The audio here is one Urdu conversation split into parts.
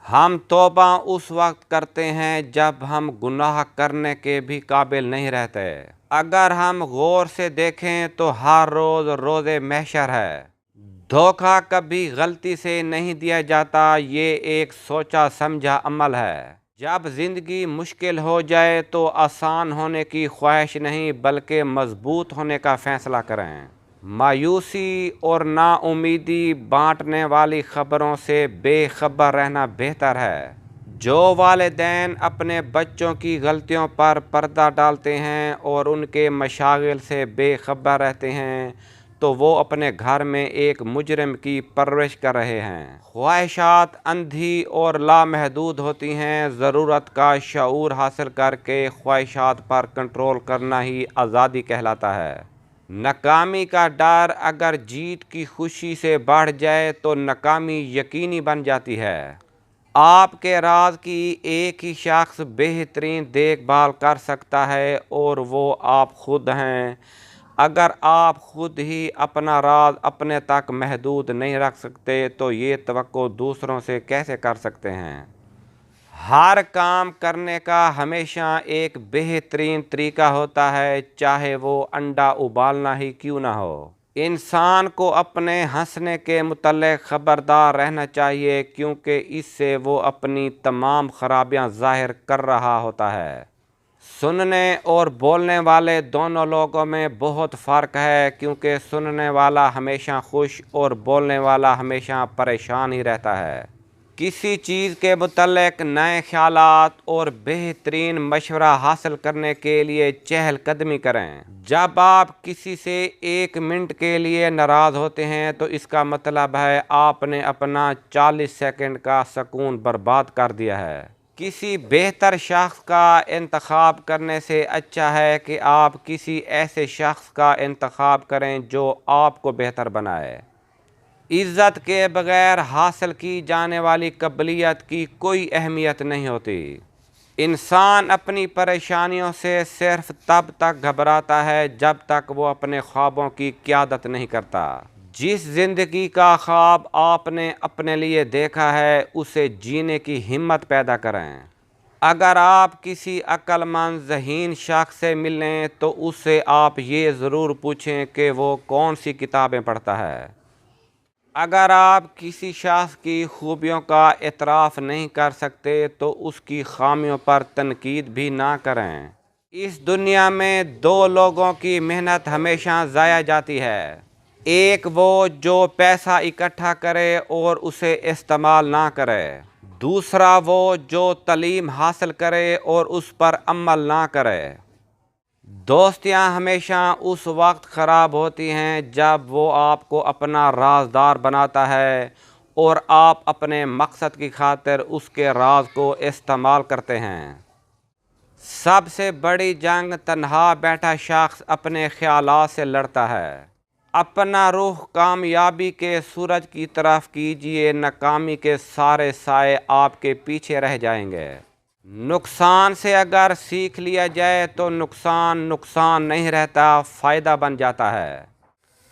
ہم توبہ اس وقت کرتے ہیں جب ہم گناہ کرنے کے بھی قابل نہیں رہتے۔ اگر ہم غور سے دیکھیں تو ہر روز روز محشر ہے۔ دھوکہ کبھی غلطی سے نہیں دیا جاتا، یہ ایک سوچا سمجھا عمل ہے۔ جب زندگی مشکل ہو جائے تو آسان ہونے کی خواہش نہیں بلکہ مضبوط ہونے کا فیصلہ کریں۔ مایوسی اور نا امیدی بانٹنے والی خبروں سے بے خبر رہنا بہتر ہے۔ جو والدین اپنے بچوں کی غلطیوں پر پردہ ڈالتے ہیں اور ان کے مشاغل سے بے خبر رہتے ہیں تو وہ اپنے گھر میں ایک مجرم کی پرورش کر رہے ہیں۔ خواہشات اندھی اور لامحدود ہوتی ہیں، ضرورت کا شعور حاصل کر کے خواہشات پر کنٹرول کرنا ہی آزادی کہلاتا ہے۔ ناکامی کا ڈر اگر جیت کی خوشی سے بڑھ جائے تو ناکامی یقینی بن جاتی ہے۔ آپ کے راز کی ایک ہی شخص بہترین دیکھ بھال کر سکتا ہے اور وہ آپ خود ہیں۔ اگر آپ خود ہی اپنا راز اپنے تک محدود نہیں رکھ سکتے تو یہ توقع دوسروں سے کیسے کر سکتے ہیں؟ ہر کام کرنے کا ہمیشہ ایک بہترین طریقہ ہوتا ہے، چاہے وہ انڈا ابالنا ہی کیوں نہ ہو۔ انسان کو اپنے ہنسنے کے متعلق خبردار رہنا چاہیے کیونکہ اس سے وہ اپنی تمام خرابیاں ظاہر کر رہا ہوتا ہے۔ سننے اور بولنے والے دونوں لوگوں میں بہت فرق ہے کیونکہ سننے والا ہمیشہ خوش اور بولنے والا ہمیشہ پریشان ہی رہتا ہے۔ کسی چیز کے متعلق نئے خیالات اور بہترین مشورہ حاصل کرنے کے لیے چہل قدمی کریں۔ جب آپ کسی سے 1 منٹ کے لیے ناراض ہوتے ہیں تو اس کا مطلب ہے آپ نے اپنا 40 سیکنڈ کا سکون برباد کر دیا ہے۔ کسی بہتر شخص کا انتخاب کرنے سے اچھا ہے کہ آپ کسی ایسے شخص کا انتخاب کریں جو آپ کو بہتر بنائے۔ عزت کے بغیر حاصل کی جانے والی قبولیت کی کوئی اہمیت نہیں ہوتی۔ انسان اپنی پریشانیوں سے صرف تب تک گھبراتا ہے جب تک وہ اپنے خوابوں کی قیادت نہیں کرتا۔ جس زندگی کا خواب آپ نے اپنے لیے دیکھا ہے اسے جینے کی ہمت پیدا کریں۔ اگر آپ کسی عقل مند ذہین شخص سے ملیں تو اس سے آپ یہ ضرور پوچھیں کہ وہ کون سی کتابیں پڑھتا ہے۔ اگر آپ کسی شخص کی خوبیوں کا اعتراف نہیں کر سکتے تو اس کی خامیوں پر تنقید بھی نہ کریں۔ اس دنیا میں 2 لوگوں کی محنت ہمیشہ ضائع جاتی ہے، ایک وہ جو پیسہ اکٹھا کرے اور اسے استعمال نہ کرے، دوسرا وہ جو تعلیم حاصل کرے اور اس پر عمل نہ کرے۔ دوستیاں ہمیشہ اس وقت خراب ہوتی ہیں جب وہ آپ کو اپنا رازدار بناتا ہے اور آپ اپنے مقصد کی خاطر اس کے راز کو استعمال کرتے ہیں۔ سب سے بڑی جنگ تنہا بیٹھا شخص اپنے خیالات سے لڑتا ہے۔ اپنا رخ کامیابی کے سورج کی طرف کیجیے، ناکامی کے سارے سائے آپ کے پیچھے رہ جائیں گے۔ نقصان سے اگر سیکھ لیا جائے تو نقصان نہیں رہتا، فائدہ بن جاتا ہے۔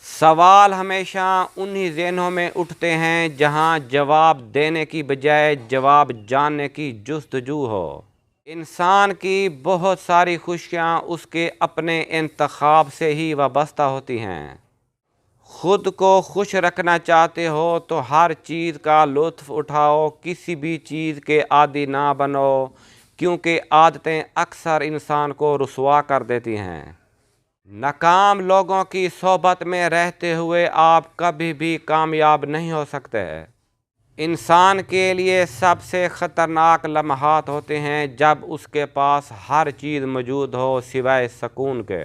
سوال ہمیشہ انہی ذہنوں میں اٹھتے ہیں جہاں جواب دینے کی بجائے جواب جاننے کی جستجو ہو۔ انسان کی بہت ساری خوشیاں اس کے اپنے انتخاب سے ہی وابستہ ہوتی ہیں۔ خود کو خوش رکھنا چاہتے ہو تو ہر چیز کا لطف اٹھاؤ، کسی بھی چیز کے عادی نہ بنو کیونکہ عادتیں اکثر انسان کو رسوا کر دیتی ہیں۔ ناکام لوگوں کی صحبت میں رہتے ہوئے آپ کبھی بھی کامیاب نہیں ہو سکتے۔ انسان کے لیے سب سے خطرناک لمحات ہوتے ہیں جب اس کے پاس ہر چیز موجود ہو سوائے سکون کے۔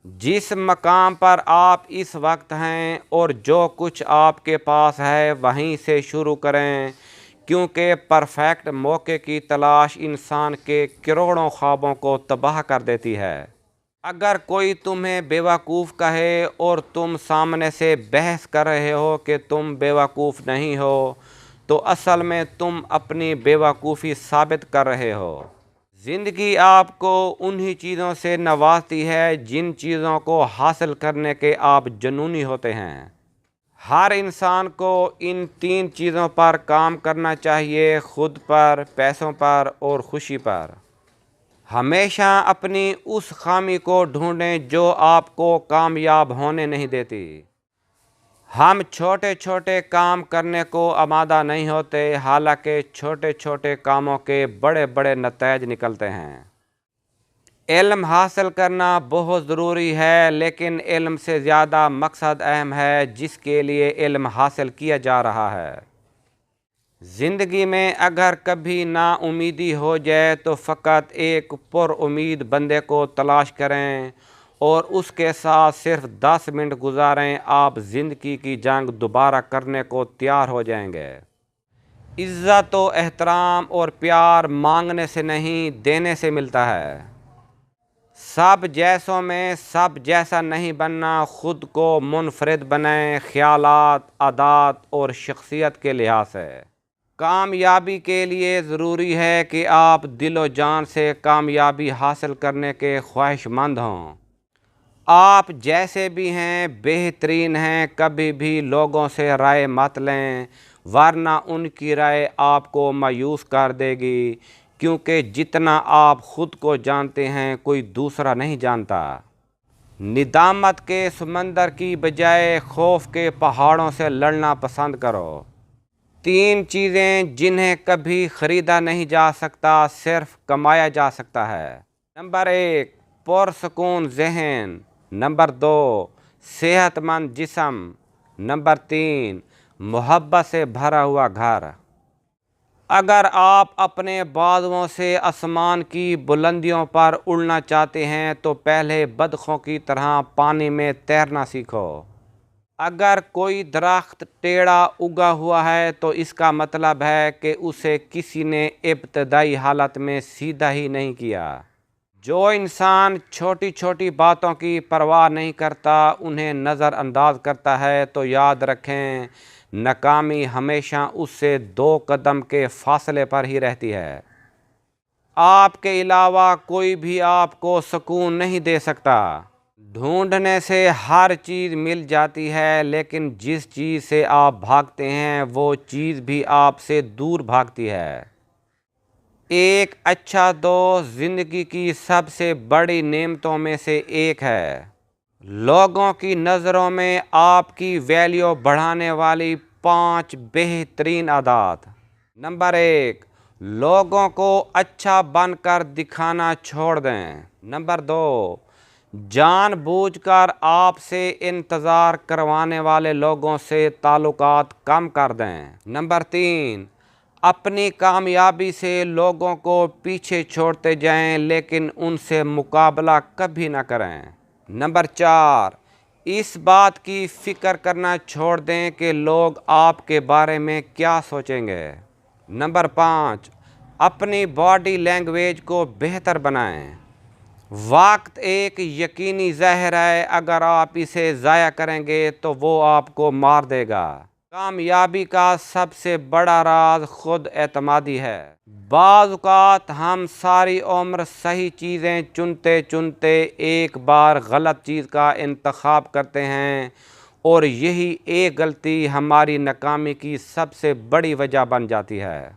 جس مقام پر آپ اس وقت ہیں اور جو کچھ آپ کے پاس ہے وہیں سے شروع کریں کیونکہ پرفیکٹ موقع کی تلاش انسان کے کروڑوں خوابوں کو تباہ کر دیتی ہے۔ اگر کوئی تمہیں بیوقوف کہے اور تم سامنے سے بحث کر رہے ہو کہ تم بیوقوف نہیں ہو تو اصل میں تم اپنی بیوقوفی ثابت کر رہے ہو۔ زندگی آپ کو انہی چیزوں سے نوازتی ہے جن چیزوں کو حاصل کرنے کے آپ جنونی ہوتے ہیں۔ ہر انسان کو ان 3 چیزوں پر کام کرنا چاہیے: خود پر، پیسوں پر اور خوشی پر۔ ہمیشہ اپنی اس خامی کو ڈھونڈیں جو آپ کو کامیاب ہونے نہیں دیتی۔ ہم چھوٹے چھوٹے کام کرنے کو آمادہ نہیں ہوتے، حالانکہ چھوٹے چھوٹے کاموں کے بڑے بڑے نتائج نکلتے ہیں۔ علم حاصل کرنا بہت ضروری ہے، لیکن علم سے زیادہ مقصد اہم ہے جس کے لیے علم حاصل کیا جا رہا ہے۔ زندگی میں اگر کبھی نا امیدی ہو جائے تو فقط ایک پر امید بندے کو تلاش کریں اور اس کے ساتھ صرف 10 منٹ گزاریں، آپ زندگی کی جنگ دوبارہ کرنے کو تیار ہو جائیں گے۔ عزت و احترام اور پیار مانگنے سے نہیں، دینے سے ملتا ہے۔ سب جیسوں میں سب جیسا نہیں بننا، خود کو منفرد بنائیں، خیالات، عادات اور شخصیت کے لحاظ سے۔ کامیابی کے لیے ضروری ہے کہ آپ دل و جان سے کامیابی حاصل کرنے کے خواہش مند ہوں۔ آپ جیسے بھی ہیں بہترین ہیں، کبھی بھی لوگوں سے رائے مت لیں، ورنہ ان کی رائے آپ کو مایوس کر دے گی، کیونکہ جتنا آپ خود کو جانتے ہیں کوئی دوسرا نہیں جانتا۔ ندامت کے سمندر کی بجائے خوف کے پہاڑوں سے لڑنا پسند کرو۔ 3 چیزیں جنہیں کبھی خریدا نہیں جا سکتا، صرف کمایا جا سکتا ہے۔ نمبر 1، پرسکون ذہن۔ نمبر 2، صحت مند جسم۔ نمبر 3، محبت سے بھرا ہوا گھر۔ اگر آپ اپنے بازوؤں سے آسمان کی بلندیوں پر اڑنا چاہتے ہیں تو پہلے بطخوں کی طرح پانی میں تیرنا سیکھو۔ اگر کوئی درخت ٹیڑھا اگا ہوا ہے تو اس کا مطلب ہے کہ اسے کسی نے ابتدائی حالت میں سیدھا ہی نہیں کیا۔ جو انسان چھوٹی چھوٹی باتوں کی پرواہ نہیں کرتا، انہیں نظر انداز کرتا ہے، تو یاد رکھیں ناکامی ہمیشہ اس سے 2 قدم کے فاصلے پر ہی رہتی ہے۔ آپ کے علاوہ کوئی بھی آپ کو سکون نہیں دے سکتا۔ ڈھونڈنے سے ہر چیز مل جاتی ہے، لیکن جس چیز سے آپ بھاگتے ہیں وہ چیز بھی آپ سے دور بھاگتی ہے۔ ایک اچھا دوست زندگی کی سب سے بڑی نعمتوں میں سے ایک ہے۔ لوگوں کی نظروں میں آپ کی ویلیو بڑھانے والی 5 بہترین عادات۔ نمبر 1، لوگوں کو اچھا بن کر دکھانا چھوڑ دیں۔ نمبر 2، جان بوجھ کر آپ سے انتظار کروانے والے لوگوں سے تعلقات کم کر دیں۔ نمبر 3، اپنی کامیابی سے لوگوں کو پیچھے چھوڑتے جائیں، لیکن ان سے مقابلہ کبھی نہ کریں۔ نمبر 4، اس بات کی فکر کرنا چھوڑ دیں کہ لوگ آپ کے بارے میں کیا سوچیں گے۔ نمبر 5، اپنی باڈی لینگویج کو بہتر بنائیں۔ وقت ایک یقینی زہر ہے، اگر آپ اسے ضائع کریں گے تو وہ آپ کو مار دے گا۔ کامیابی کا سب سے بڑا راز خود اعتمادی ہے۔ بعض اوقات ہم ساری عمر صحیح چیزیں چنتے چنتے ایک بار غلط چیز کا انتخاب کرتے ہیں، اور یہی ایک غلطی ہماری ناکامی کی سب سے بڑی وجہ بن جاتی ہے۔